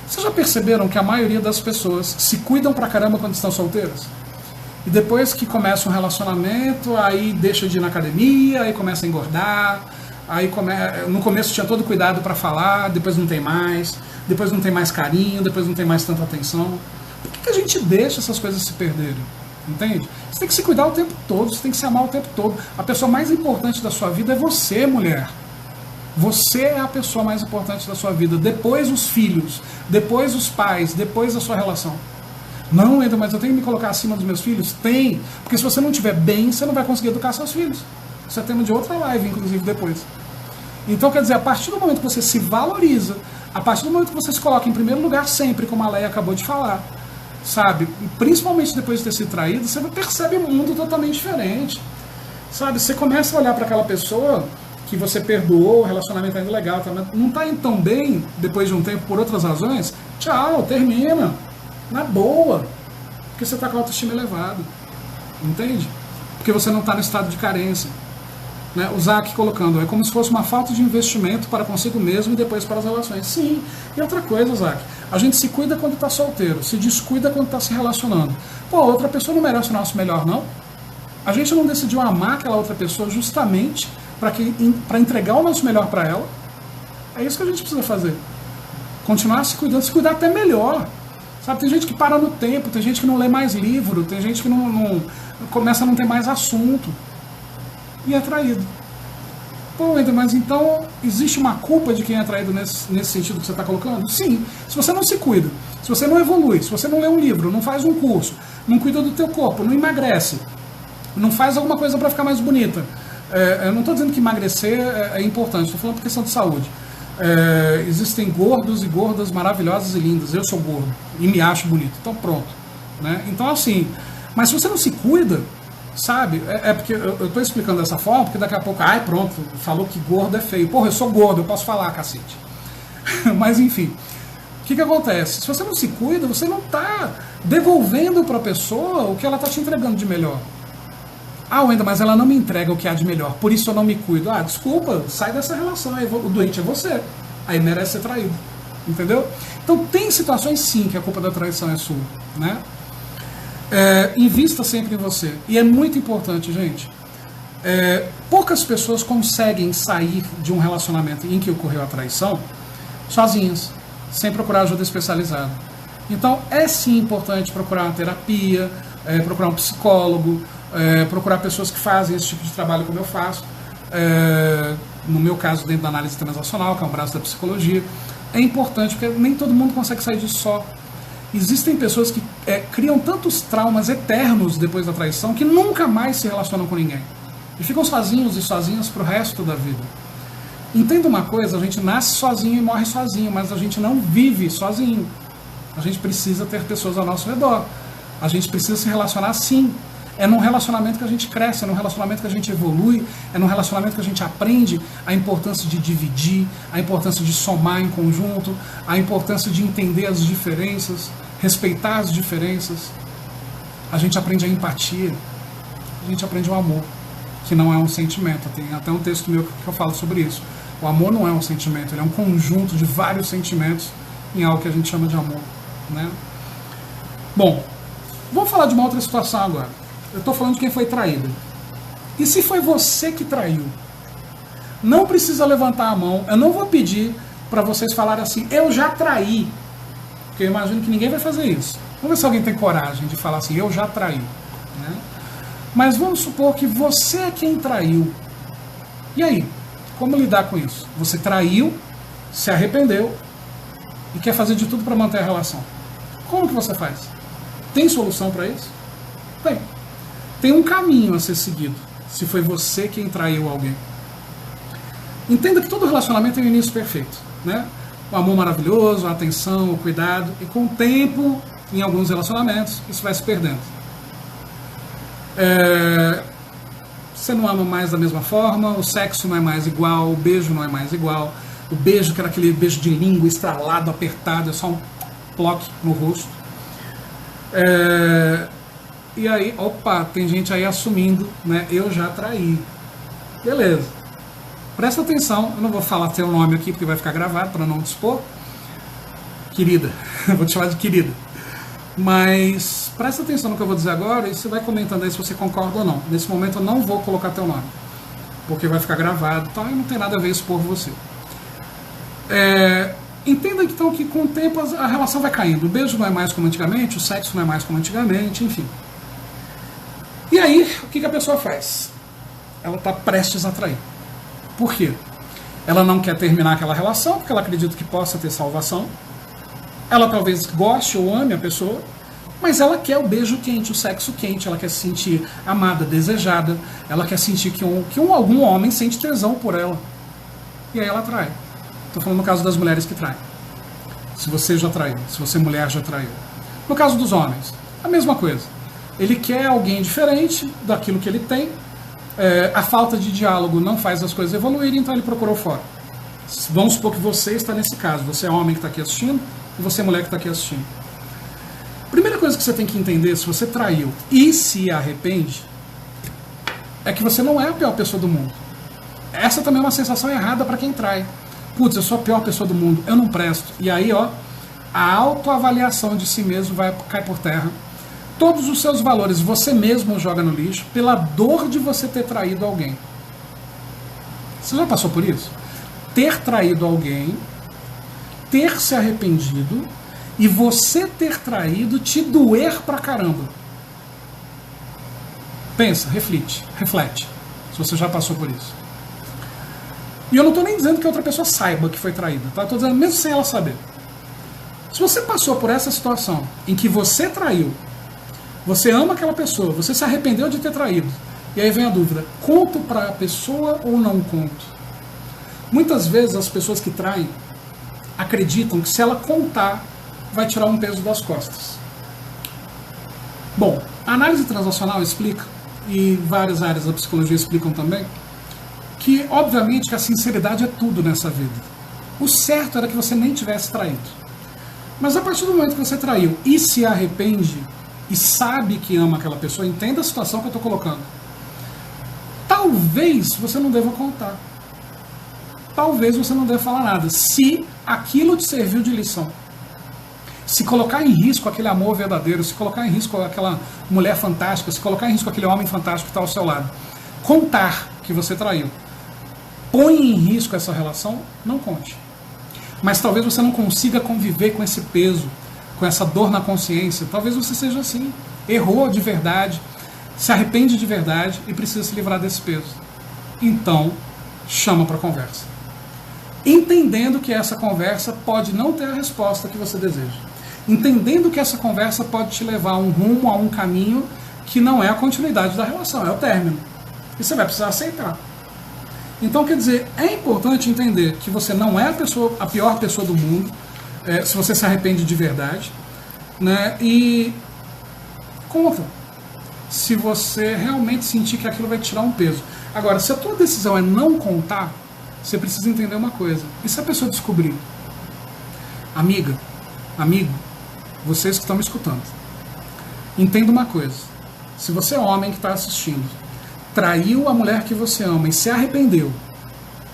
[SPEAKER 1] Vocês já perceberam que a maioria das pessoas se cuidam pra caramba quando estão solteiras? E depois que começa um relacionamento, aí deixa de ir na academia, aí começa a engordar, aí no começo tinha todo cuidado para falar, depois não tem mais carinho, depois não tem mais tanta atenção. Por que a gente deixa essas coisas se perderem? Entende? Você tem que se cuidar o tempo todo, você tem que se amar o tempo todo. A pessoa mais importante da sua vida é você, mulher. Você é a pessoa mais importante da sua vida. Depois os filhos, depois os pais, depois a sua relação. Não, Eder, mas eu tenho que me colocar acima dos meus filhos? Tem. Porque se você não estiver bem, você não vai conseguir educar seus filhos. Isso é tema de outra live, inclusive, depois. Então, quer dizer, a partir do momento que você se valoriza, a partir do momento que você se coloca em primeiro lugar sempre, como a Leia acabou de falar, sabe? Principalmente depois de ter sido traído, você percebe um mundo totalmente diferente. Sabe? Você começa a olhar para aquela pessoa que você perdoou, o relacionamento ainda legal, tá? Não está indo tão bem depois de um tempo por outras razões, tchau, termina. Na boa. Porque você está com a autoestima elevada. Entende? Porque você não está no estado de carência. Né? O Zac colocando, é como se fosse uma falta de investimento para consigo mesmo e depois para as relações. Sim. E outra coisa, Zac, a gente se cuida quando está solteiro, se descuida quando está se relacionando. Pô, outra pessoa não merece o nosso melhor, não? A gente não decidiu amar aquela outra pessoa justamente para entregar o nosso melhor para ela? É isso que a gente precisa fazer. Continuar se cuidando, se cuidar até melhor. Sabe, tem gente que para no tempo, tem gente que não lê mais livro, tem gente que não começa a não ter mais assunto. E é traído. Pô, mas então existe uma culpa de quem é traído nesse sentido que você está colocando? Sim. Se você não se cuida, se você não evolui, se você não lê um livro, não faz um curso, não cuida do teu corpo, não emagrece, não faz alguma coisa para ficar mais bonita. Eu não estou dizendo que emagrecer é importante, estou falando por questão de saúde. Existem gordos e gordas maravilhosas e lindas. Eu sou gordo e me acho bonito. Então pronto. Né? Então assim, mas se você não se cuida, sabe? Porque eu estou explicando dessa forma, porque daqui a pouco, pronto, falou que gordo é feio. Porra, eu sou gordo, eu posso falar, cacete. Mas enfim, o que acontece? Se você não se cuida, você não está devolvendo para a pessoa o que ela está te entregando de melhor. Wendel, mas ela não me entrega o que há de melhor, por isso eu não me cuido. Desculpa, sai dessa relação, o doente é você. Aí merece ser traído. Entendeu? Então tem situações sim que a culpa da traição é sua. Né? Invista sempre em você. E é muito importante, gente. Poucas pessoas conseguem sair de um relacionamento em que ocorreu a traição sozinhas, sem procurar ajuda especializada. Então é sim importante procurar uma terapia, procurar um psicólogo, procurar pessoas que fazem esse tipo de trabalho como eu faço, no meu caso dentro da análise transacional, que é um braço da psicologia. É importante porque nem todo mundo consegue sair disso só. Existem pessoas que criam tantos traumas eternos depois da traição que nunca mais se relacionam com ninguém e ficam sozinhos e sozinhas pro resto da vida. Entenda uma coisa, a gente nasce sozinho e morre sozinho, mas a gente não vive sozinho. A gente precisa ter pessoas ao nosso redor. A gente precisa se relacionar sim. É num relacionamento que a gente cresce, é num relacionamento que a gente evolui, é num relacionamento que a gente aprende a importância de dividir, a importância de somar em conjunto, a importância de entender as diferenças, respeitar as diferenças. A gente aprende a empatia, a gente aprende o amor, que não é um sentimento. Tem até um texto meu que eu falo sobre isso. O amor não é um sentimento, ele é um conjunto de vários sentimentos em algo que a gente chama de amor. Né? Bom, vamos falar de uma outra situação agora. Eu estou falando de quem foi traído. E se foi você que traiu? Não precisa levantar a mão. Eu não vou pedir para vocês falarem assim, eu já traí. Porque eu imagino que ninguém vai fazer isso. Vamos ver se alguém tem coragem de falar assim, eu já traí. Né? Mas vamos supor que você é quem traiu. E aí? Como lidar com isso? Você traiu, se arrependeu e quer fazer de tudo para manter a relação. Como que você faz? Tem solução para isso? Tem. Tem um caminho a ser seguido, se foi você quem traiu alguém. Entenda que todo relacionamento tem um início perfeito. Né? O amor maravilhoso, a atenção, o cuidado. E com o tempo, em alguns relacionamentos, isso vai se perdendo. Você não ama mais da mesma forma, o sexo não é mais igual, o beijo não é mais igual. O beijo, que era aquele beijo de língua estralado, apertado, é só um ploque no rosto. E aí, tem gente aí assumindo, né? Eu já traí. Beleza. Presta atenção, eu não vou falar teu nome aqui porque vai ficar gravado para não dispor. Querida, vou te chamar de querida. Mas presta atenção no que eu vou dizer agora e você vai comentando aí se você concorda ou não. Nesse momento eu não vou colocar teu nome. porque vai ficar gravado, tá? E não tem nada a ver expor você. Entenda então que com o tempo a relação vai caindo. O beijo não é mais como antigamente, o sexo não é mais como antigamente, enfim. E aí, o que a pessoa faz? Ela está prestes a trair. Por quê? Ela não quer terminar aquela relação, porque ela acredita que possa ter salvação. Ela talvez goste ou ame a pessoa, mas ela quer o beijo quente, o sexo quente, ela quer se sentir amada, desejada, ela quer sentir que algum homem sente tesão por ela. E aí ela trai. Estou falando no caso das mulheres que traem. Se você já traiu, se você mulher já traiu. No caso dos homens, a mesma coisa. Ele quer alguém diferente daquilo que ele tem. A falta de diálogo não faz as coisas evoluírem, então ele procurou fora. Vamos supor que você está nesse caso. Você é homem que está aqui assistindo e você é mulher que está aqui assistindo. Primeira coisa que você tem que entender, se você traiu e se arrepende, é que você não é a pior pessoa do mundo. Essa também é uma sensação errada para quem trai. Putz, eu sou a pior pessoa do mundo, eu não presto. E aí, ó, a autoavaliação de si mesmo vai cair por terra. Todos os seus valores você mesmo joga no lixo pela dor de você ter traído alguém. Você já passou por isso? Ter traído alguém, ter se arrependido e você ter traído te doer pra caramba. Pensa, reflete, se você já passou por isso. E eu não estou nem dizendo que a outra pessoa saiba que foi traída, tá? Estou dizendo mesmo sem ela saber. Se você passou por essa situação em que você traiu, você ama aquela pessoa, você se arrependeu de ter traído, e aí vem a dúvida, conto para a pessoa ou não conto? Muitas vezes as pessoas que traem acreditam que se ela contar, vai tirar um peso das costas. Bom, a análise transacional explica, e várias áreas da psicologia explicam também, que, obviamente, que a sinceridade é tudo nessa vida. O certo era que você nem tivesse traído. Mas a partir do momento que você traiu e se arrepende, e sabe que ama aquela pessoa, entenda a situação que eu estou colocando. Talvez você não deva contar. Talvez você não deva falar nada, se aquilo te serviu de lição. Se colocar em risco aquele amor verdadeiro, se colocar em risco aquela mulher fantástica, se colocar em risco aquele homem fantástico que está ao seu lado. Contar que você traiu põe em risco essa relação, não conte. Mas talvez você não consiga conviver com esse peso, com essa dor na consciência. Talvez você seja assim, errou de verdade, se arrepende de verdade e precisa se livrar desse peso. Então, chama para conversa. Entendendo que essa conversa pode não ter a resposta que você deseja. Entendendo que essa conversa pode te levar a um rumo, a um caminho que não é a continuidade da relação, é o término. E você vai precisar aceitar. Então, quer dizer, é importante entender que você não é a pior pessoa do mundo, se você se arrepende de verdade, né? E conta. Se você realmente sentir que aquilo vai tirar um peso. Agora, se a tua decisão é não contar, você precisa entender uma coisa. E se a pessoa descobrir? Amiga, amigo, vocês que estão me escutando, entenda uma coisa. Se você é homem que está assistindo, traiu a mulher que você ama e se arrependeu,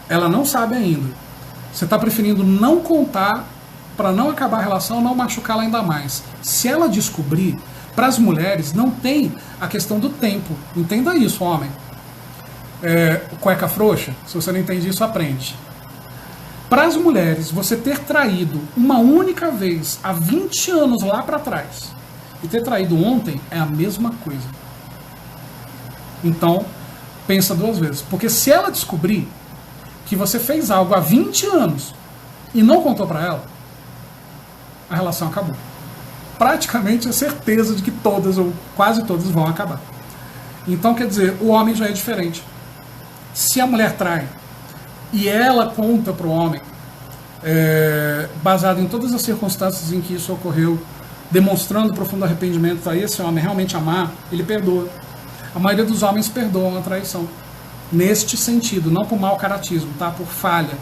[SPEAKER 1] ela não sabe ainda, você está preferindo não contar para não acabar a relação, não machucá-la ainda mais. Se ela descobrir, para as mulheres não tem a questão do tempo. Entenda isso, homem. Cueca frouxa, se você não entende isso, aprende. Para as mulheres, você ter traído uma única vez há 20 anos lá para trás e ter traído ontem é a mesma coisa. Então, pensa duas vezes. Porque se ela descobrir que você fez algo há 20 anos e não contou para ela, a relação acabou. Praticamente é certeza de que todas ou quase todas vão acabar. Então, quer dizer, o homem já é diferente. Se a mulher trai e ela conta para o homem, baseado em todas as circunstâncias em que isso ocorreu, demonstrando profundo arrependimento a esse homem realmente amar, ele perdoa. A maioria dos homens perdoam a traição. Neste sentido, não por mau caratismo, tá? Por falha,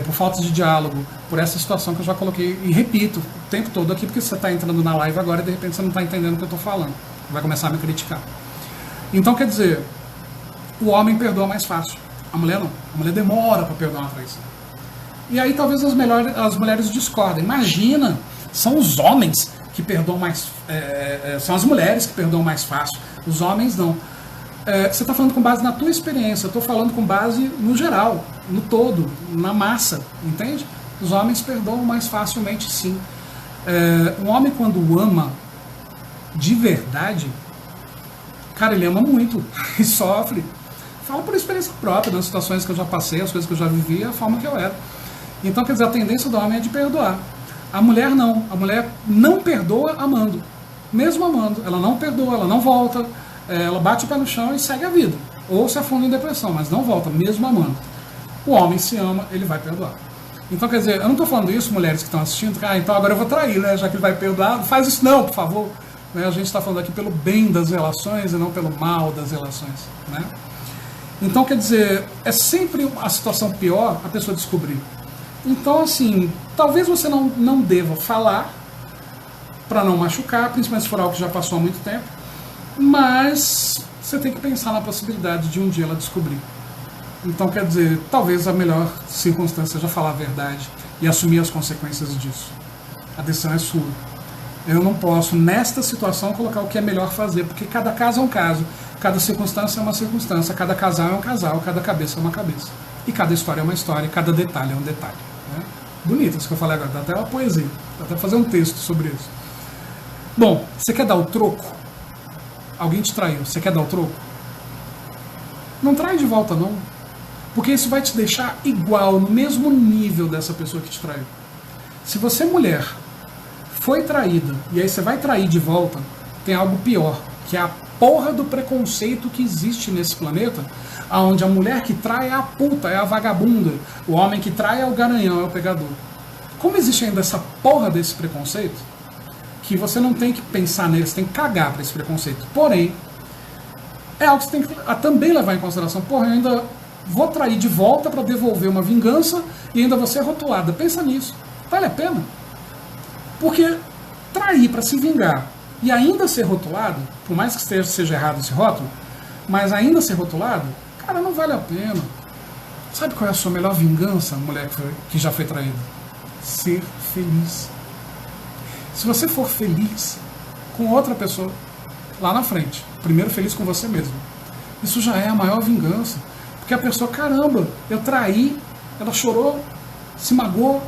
[SPEAKER 1] por falta de diálogo, por essa situação que eu já coloquei e repito o tempo todo aqui, porque você está entrando na live agora e de repente você não está entendendo o que eu estou falando. Vai começar a me criticar. Então, quer dizer, o homem perdoa mais fácil. A mulher não. A mulher demora para perdoar uma traição. E aí talvez as mulheres discordem. Imagina, são os homens que perdoam mais... são as mulheres que perdoam mais fácil. Os homens não. você está falando com base na tua experiência, eu estou falando com base no geral, no todo, na massa, entende? Os homens perdoam mais facilmente, sim. Um homem, quando ama de verdade, cara, ele ama muito e sofre. Falo por experiência própria, das situações que eu já passei, as coisas que eu já vivi, a forma que eu era. Então, quer dizer, a tendência do homem é de perdoar. A mulher não. A mulher não perdoa amando. Mesmo amando. Ela não perdoa, ela não volta, ela bate o pé no chão e segue a vida. Ou se afunda em depressão, mas não volta, mesmo amando. O homem se ama, ele vai perdoar. Então, quer dizer, eu não estou falando isso, mulheres que estão assistindo, então agora eu vou trair, né? Já que ele vai perdoar, faz isso não, por favor. A gente está falando aqui pelo bem das relações e não pelo mal das relações, né? Então, quer dizer, é sempre a situação pior a pessoa descobrir. Então, assim, talvez você não deva falar para não machucar, principalmente se for algo que já passou há muito tempo, mas você tem que pensar na possibilidade de um dia ela descobrir. Então, quer dizer, talvez a melhor circunstância seja falar a verdade e assumir as consequências disso. A decisão é sua. Eu não posso, nesta situação, colocar o que é melhor fazer, porque cada caso é um caso, cada circunstância é uma circunstância, cada casal é um casal, cada cabeça é uma cabeça. E cada história é uma história, cada detalhe é um detalhe. Né? Bonito isso que eu falei agora, dá até uma poesia, dá até fazer um texto sobre isso. Bom, você quer dar o troco? Alguém te traiu, você quer dar o troco? Não trai de volta, não. Porque isso vai te deixar igual, no mesmo nível dessa pessoa que te traiu. Se você, mulher, foi traída, e aí você vai trair de volta, tem algo pior, que é a porra do preconceito que existe nesse planeta, onde a mulher que trai é a puta, é a vagabunda, o homem que trai é o garanhão, é o pegador. Como existe ainda essa porra desse preconceito, que você não tem que pensar nele, você tem que cagar para esse preconceito. Porém, é algo que você tem que também levar em consideração. Porra, eu ainda vou trair de volta para devolver uma vingança e ainda vou ser rotulada. Pensa nisso. Vale a pena? Porque trair para se vingar e ainda ser rotulado, por mais que seja errado esse rótulo, mas ainda ser rotulado, cara, não vale a pena. Sabe qual é a sua melhor vingança, mulher que já foi traída? Ser feliz. Se você for feliz com outra pessoa lá na frente, primeiro feliz com você mesmo, isso já é a maior vingança. Porque a pessoa, caramba, eu traí, ela chorou, se magoou,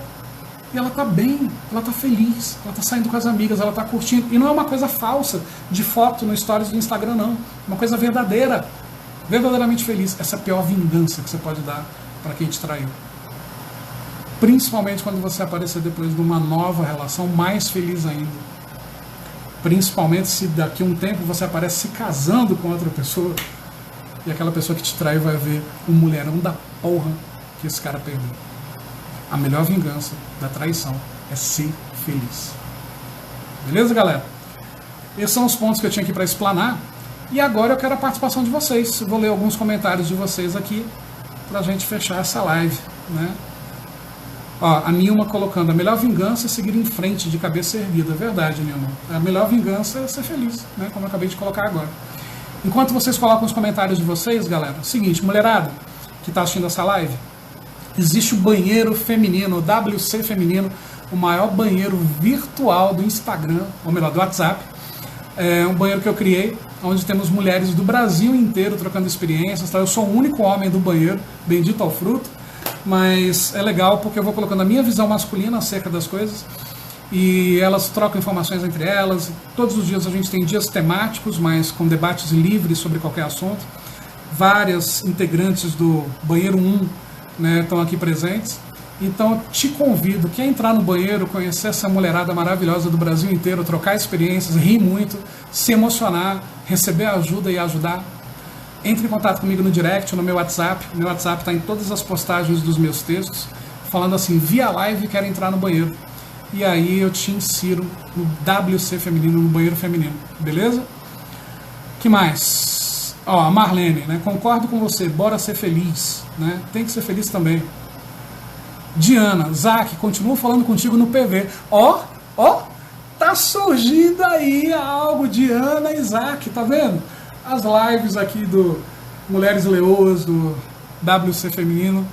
[SPEAKER 1] e ela tá bem, ela tá feliz, ela tá saindo com as amigas, ela tá curtindo. E não é uma coisa falsa de foto no stories do Instagram, não. É uma coisa verdadeira, verdadeiramente feliz. Essa é a pior vingança que você pode dar para quem te traiu. Principalmente quando você aparecer depois de uma nova relação, mais feliz ainda. Principalmente se daqui a um tempo você aparece se casando com outra pessoa e aquela pessoa que te traiu vai ver o mulherão da porra que esse cara perdeu. A melhor vingança da traição é ser feliz. Beleza, galera? Esses são os pontos que eu tinha aqui para explanar. E agora eu quero a participação de vocês. Eu vou ler alguns comentários de vocês aqui pra gente fechar essa live, né? Ó, a Nilma colocando: a melhor vingança é seguir em frente de cabeça erguida. Verdade, Nilma. A melhor vingança é ser feliz, né? Como eu acabei de colocar agora. Enquanto vocês colocam os comentários de vocês, galera, seguinte, mulherada que está assistindo essa live, existe o banheiro feminino, o WC feminino, o maior banheiro virtual do Instagram, ou melhor, do WhatsApp. É um banheiro que eu criei, onde temos mulheres do Brasil inteiro trocando experiências. Tá? Eu sou o único homem do banheiro, bendito ao fruto, mas é legal porque eu vou colocando a minha visão masculina acerca das coisas e elas trocam informações entre elas. Todos os dias a gente tem dias temáticos, mas com debates livres sobre qualquer assunto. Várias integrantes do Banheiro 1, né, estão aqui presentes. Então eu te convido, quer entrar no banheiro, conhecer essa mulherada maravilhosa do Brasil inteiro, trocar experiências, rir muito, se emocionar, receber ajuda e ajudar, entre em contato comigo no direct, no meu WhatsApp. Meu WhatsApp está em todas as postagens dos meus textos, falando assim, via live quero entrar no banheiro. E aí eu te insiro no WC feminino, no banheiro feminino, beleza? Que mais? Ó, a Marlene, né? Concordo com você, bora ser feliz, né? Tem que ser feliz também. Diana, Zac, continuo falando contigo no PV. Ó, tá surgindo aí algo, Diana e Zac, tá vendo? As lives aqui do Mulheres Leoas, do WC Feminino,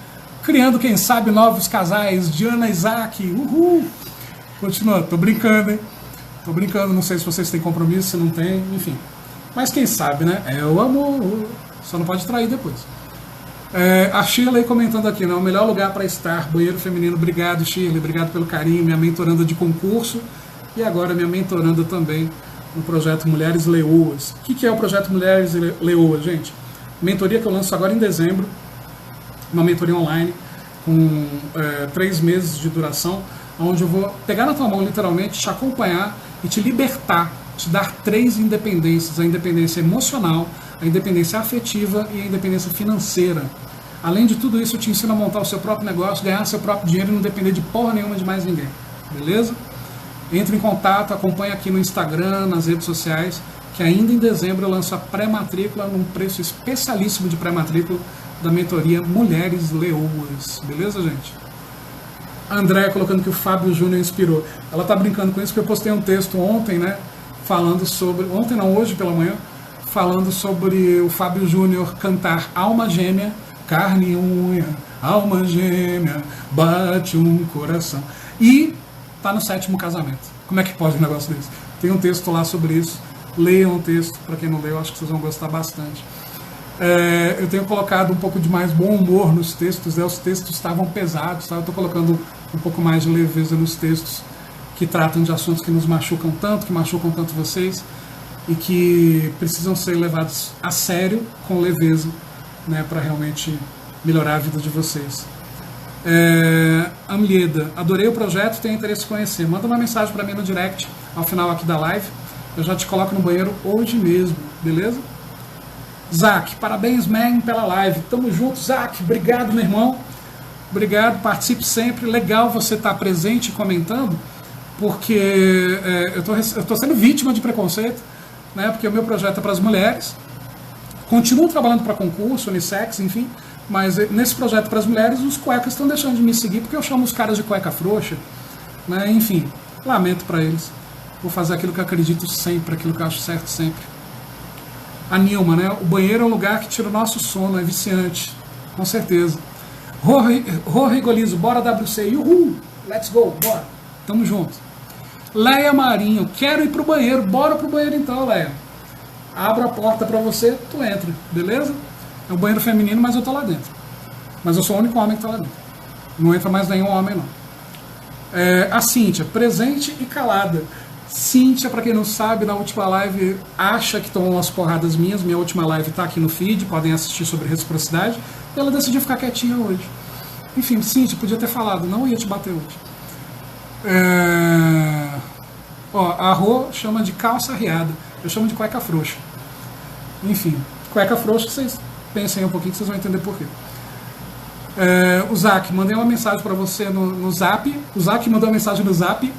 [SPEAKER 1] criando, quem sabe, novos casais, Diana e Zac, uhul! Continua, tô brincando, hein? Tô brincando, não sei se vocês têm compromisso, se não tem, enfim. Mas quem sabe, né? É o amor. Só não pode trair depois. A Shirley comentando aqui, né? O melhor lugar para estar, banheiro feminino. Obrigado, Shirley. Obrigado pelo carinho. Minha mentoranda de concurso. E agora minha mentoranda também no projeto Mulheres Leoas. O que é o projeto Mulheres Leoas, gente? Mentoria que eu lanço agora em dezembro. Uma mentoria online com 3 meses de duração, onde eu vou pegar na tua mão, literalmente, te acompanhar e te libertar, te dar 3 independências: a independência emocional, a independência afetiva e a independência financeira. Além de tudo isso, eu te ensino a montar o seu próprio negócio, ganhar seu próprio dinheiro e não depender de porra nenhuma de mais ninguém. Beleza? Entre em contato, acompanha aqui no Instagram, nas redes sociais, que ainda em dezembro eu lanço a pré-matrícula num preço especialíssimo de pré-matrícula da mentoria Mulheres Leoas. Beleza, gente? A Andréia colocando que o Fábio Júnior inspirou. Ela tá brincando com isso porque eu postei um texto ontem, né? Falando sobre... Ontem não, hoje pela manhã. Falando sobre o Fábio Júnior cantar Alma Gêmea, carne e unha, alma gêmea, bate um coração. E tá no 7º casamento. Como é que pode um negócio desse? Tem um texto lá sobre isso. Leiam o texto, para quem não leu, acho que vocês vão gostar bastante. Eu tenho colocado um pouco de mais bom humor nos textos, né? Os textos estavam pesados, tá? Eu estou colocando um pouco mais de leveza nos textos que tratam de assuntos que nos machucam tanto, que machucam tanto vocês e que precisam ser levados a sério, com leveza, né? Para realmente melhorar a vida de vocês. Amlieda, adorei o projeto, tenho interesse em conhecer. Manda uma mensagem para mim no direct ao final aqui da live. Eu já te coloco no banheiro hoje mesmo, beleza? Zac, parabéns, man, pela live. Tamo junto, Zac. Obrigado, meu irmão. Obrigado, participe sempre. Legal você estar presente e comentando, porque eu tô sendo vítima de preconceito, né? Porque o meu projeto é para as mulheres. Continuo trabalhando para concurso, unissex, enfim. Mas nesse projeto para as mulheres, os cuecas estão deixando de me seguir porque eu chamo os caras de cueca frouxa, né? Enfim, lamento para eles. Vou fazer aquilo que eu acredito sempre, aquilo que eu acho certo sempre. A Nilma, né? O banheiro é um lugar que tira o nosso sono, é viciante, com certeza. Rô Rigolizo, bora WC, uhul, let's go, bora, tamo junto. Leia Marinho, quero ir pro banheiro, bora pro banheiro então, Leia. Abro a porta pra você, tu entra, beleza? É um banheiro feminino, mas eu tô lá dentro. Mas eu sou o único homem que tá lá dentro. Não entra mais nenhum homem, não. A Cíntia, presente e calada. Cíntia, para quem não sabe, na última live acha que tomou umas porradas minhas. Minha última live está aqui no feed, podem assistir sobre reciprocidade. E ela decidiu ficar quietinha hoje. Enfim, Cíntia, podia ter falado, não ia te bater hoje. A Rô chama de calça arriada, eu chamo de cueca frouxa. Enfim, cueca frouxa, vocês pensem um pouquinho que vocês vão entender por quê. O Zac, mandei uma mensagem para você no Zap. O Zac mandou uma mensagem no Zap.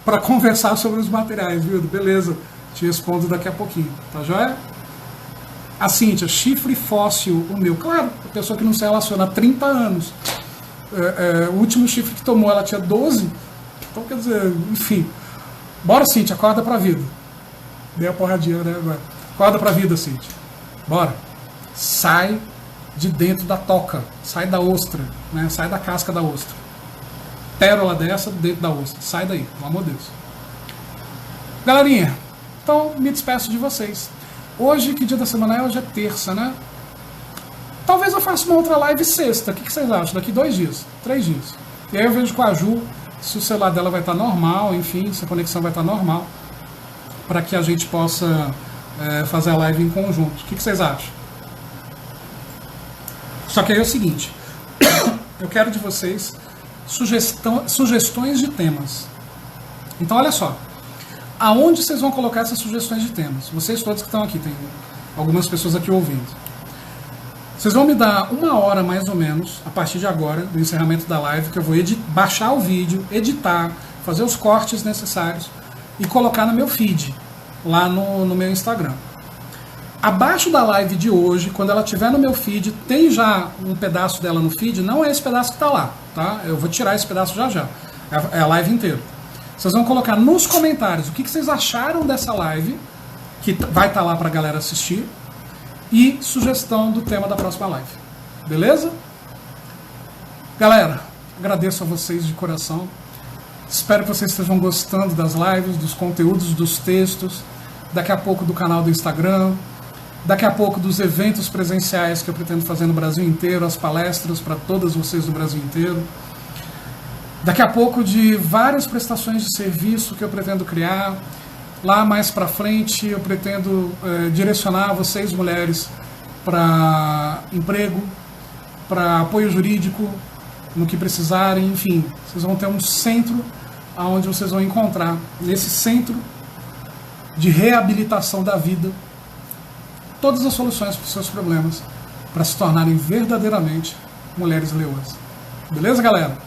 [SPEAKER 1] Para conversar sobre os materiais, viu? Beleza, te respondo daqui a pouquinho, tá joia? A Cíntia, chifre fóssil, o meu. Claro, a pessoa que não se relaciona há 30 anos. O último chifre que tomou, ela tinha 12. Então, quer dizer, enfim. Bora, Cíntia, acorda pra vida. Dei a porradinha, né, agora. Acorda pra vida, Cíntia. Bora. Sai de dentro da toca. Sai da ostra, né? Sai da casca da ostra. Pérola dessa dentro da ostra. Sai daí, pelo amor de Deus. Galerinha, então me despeço de vocês. Hoje, que dia da semana é? Hoje é terça, né? Talvez eu faça uma outra live sexta. O que vocês acham? Daqui 2 dias, 3 dias. E aí eu vejo com a Ju se o celular dela vai estar normal, enfim, se a conexão vai estar normal, para que a gente possa fazer a live em conjunto. O que vocês acham? Só que aí é o seguinte, eu quero de vocês sugestões de temas. Então olha só, aonde vocês vão colocar essas sugestões de temas? Vocês todos que estão aqui, tem algumas pessoas aqui ouvindo. Vocês vão me dar 1 hora mais ou menos, a partir de agora, do encerramento da live, que eu vou baixar o vídeo, editar, fazer os cortes necessários e colocar no meu feed, lá no meu Instagram. Abaixo da live de hoje, quando ela estiver no meu feed, tem já um pedaço dela no feed, não é esse pedaço que está lá, tá? Eu vou tirar esse pedaço já. É a live inteira. Vocês vão colocar nos comentários o que vocês acharam dessa live, que vai estar lá para a galera assistir, e sugestão do tema da próxima live. Beleza? Galera, agradeço a vocês de coração. Espero que vocês estejam gostando das lives, dos conteúdos, dos textos. daqui a pouco do canal do Instagram, daqui a pouco dos eventos presenciais que eu pretendo fazer no Brasil inteiro, as palestras para todas vocês do Brasil inteiro. Daqui a pouco de várias prestações de serviço que eu pretendo criar. Lá mais para frente eu pretendo direcionar vocês, mulheres, para emprego, para apoio jurídico, no que precisarem, enfim. Vocês vão ter um centro onde vocês vão encontrar, nesse centro de reabilitação da vida, todas as soluções para os seus problemas, para se tornarem verdadeiramente mulheres leoas. Beleza, galera?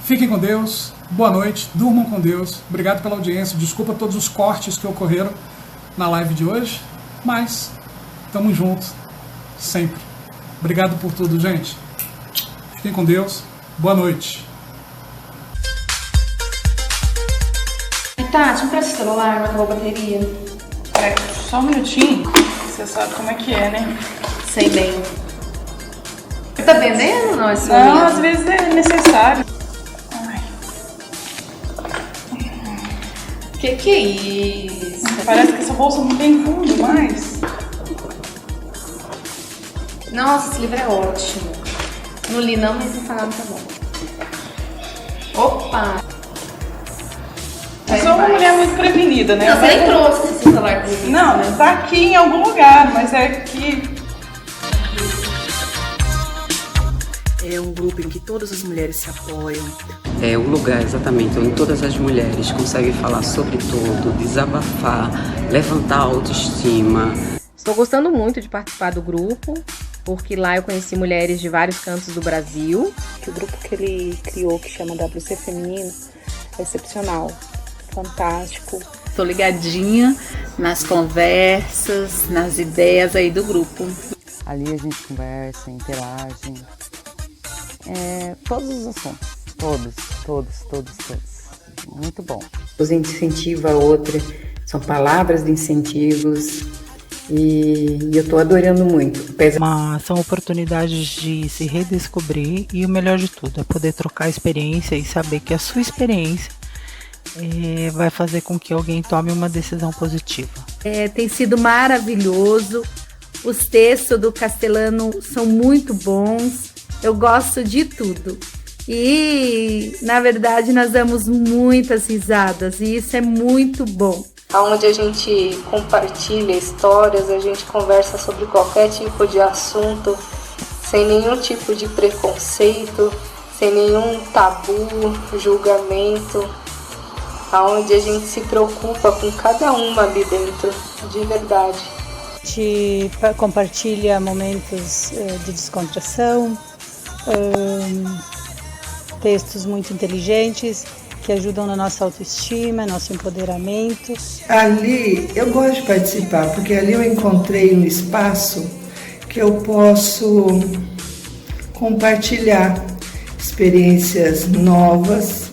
[SPEAKER 1] Fiquem com Deus, boa noite, durmam com Deus, obrigado pela audiência, desculpa todos os cortes que ocorreram na live de hoje, mas tamo junto, sempre. Obrigado por tudo, gente. Fiquem com Deus, boa noite.
[SPEAKER 2] Tati, me presta o celular, não acabou a bateria.
[SPEAKER 3] Só um minutinho, você sabe como é que é, né?
[SPEAKER 2] Sei bem. Você tá vendendo ou não?
[SPEAKER 3] Não, às vezes é necessário.
[SPEAKER 2] Que é isso?
[SPEAKER 3] Parece que essa bolsa não tem fundo mais.
[SPEAKER 2] Nossa, esse livro é ótimo. Não li não, mas esse canal tá bom. Opa!
[SPEAKER 3] Eu sou uma mulher muito prevenida, né?
[SPEAKER 2] Você nem trouxe esse celular comigo.
[SPEAKER 3] Não, tá aqui em algum lugar, mas é que...
[SPEAKER 4] É um grupo em que todas as mulheres se apoiam.
[SPEAKER 5] É o lugar exatamente onde todas as mulheres conseguem falar sobre tudo, desabafar, levantar a autoestima.
[SPEAKER 6] Estou gostando muito de participar do grupo, porque lá eu conheci mulheres de vários cantos do Brasil.
[SPEAKER 7] O grupo que ele criou, que chama WC Feminino, é excepcional, fantástico.
[SPEAKER 8] Estou ligadinha nas conversas, nas ideias aí do grupo.
[SPEAKER 9] Ali a gente conversa, interage. Todos os assuntos, todos. Muito bom.
[SPEAKER 10] Nos incentiva a outra, são palavras de incentivos e eu estou adorando muito.
[SPEAKER 11] São oportunidades de se redescobrir e o melhor de tudo é poder trocar experiência e saber que a sua experiência vai fazer com que alguém tome uma decisão positiva.
[SPEAKER 12] Tem sido maravilhoso, os textos do Castellano são muito bons. Eu gosto de tudo e, na verdade, nós damos muitas risadas e isso é muito bom.
[SPEAKER 13] Onde a gente compartilha histórias, a gente conversa sobre qualquer tipo de assunto, sem nenhum tipo de preconceito, sem nenhum tabu, julgamento, onde a gente se preocupa com cada uma ali dentro, de verdade.
[SPEAKER 14] A gente compartilha momentos de descontração, textos muito inteligentes que ajudam na nossa autoestima, nosso empoderamento.
[SPEAKER 15] Ali eu gosto de participar, porque ali eu encontrei um espaço que eu posso compartilhar experiências novas,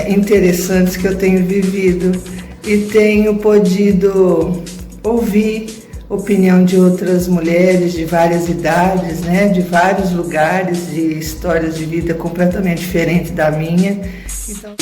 [SPEAKER 15] interessantes que eu tenho vivido e tenho podido ouvir opinião de outras mulheres de várias idades, né, de vários lugares, de histórias de vida completamente diferentes da minha. Então...